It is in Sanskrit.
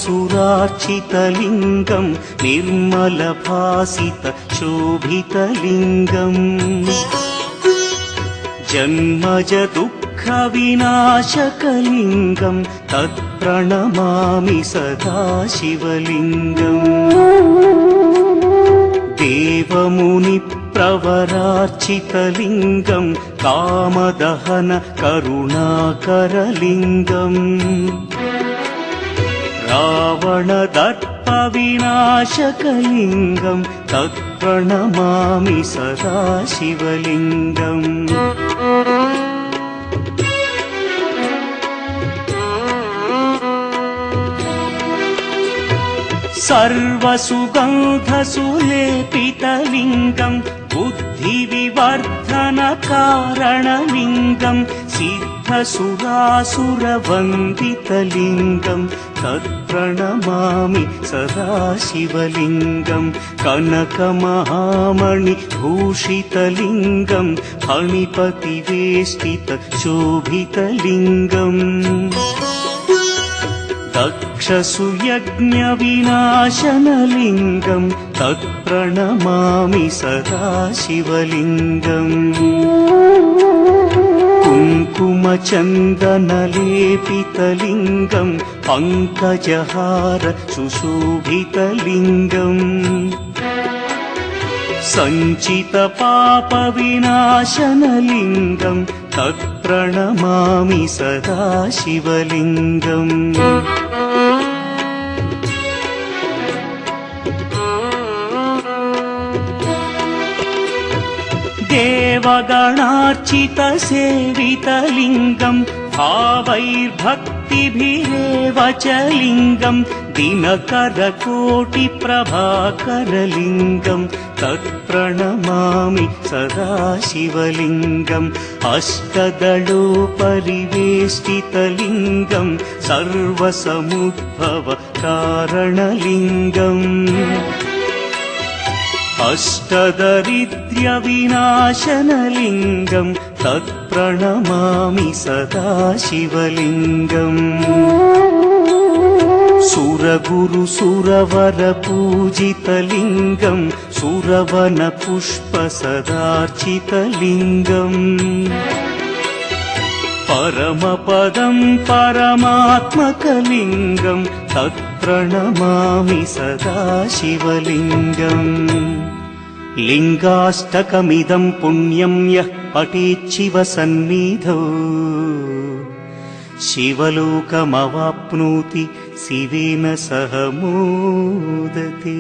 देवसुरार्चितलिङ्गं निर्मलभासित शोभितलिङ्गम् जन्मज दुःखविनाशकलिङ्गं तत्प्रणमामि सदा शिवलिङ्गम् देवमुनिप्रवरार्चितलिङ्गं कामदहन करुणाकरलिङ्गम् रावणदर्पविनाशकलिङ्गं तत्प्रणमामि सदा शिवलिङ्गम् सर्वसुगन्धसुलेपितलिङ्गं बुद्धिविवर्धनकारणलिङ्गं सिद्धसुरासुरवन्दितलिङ्गं तत्प्रणमामि सदा शिवलिङ्गं कनकमहामणिभूषितलिङ्गं फणिपतिवेष्टितशोभितलिङ्गम् दक्षसुयज्ञविनाशनलिङ्गं तत्प्रणमामि सदा शिवलिङ्गम् कुङ्कुमचन्दनलेपितलिङ्गं पङ्कजहार सुशोभितलिङ्गम् सञ्चितपापविनाशनलिङ्गं तत्प्रणमामि सदा शिवलिङ्गम् देवगणार्चितसेवितलिङ्गं भावैर्भक्तिभिरेव च लिङ्गं दिनकरकोटिप्रभाकरलिङ्गं तत्प्रणमामि सदा शिवलिङ्गम् अष्टदलोपरिवेष्टितलिङ्गं सर्वसमुद्भवकारणलिङ्गम् अष्टदरिद्र्यविनाशनलिङ्गं तत्प्रणमामि सदा शिवलिङ्गम् सुरगुरुसुरवरपूजितलिङ्गं सुरवनपुष्पसदार्चितलिङ्गम् परमपदं परमात्मकलिङ्गं तत्प्रणमामि सदा शिवलिङ्गम् लिङ्गाष्टकमिदं पुण्यं यः पठेच्छिवसन्निधौ शिवलोकमवाप्नोति शिवेन सह मोदते।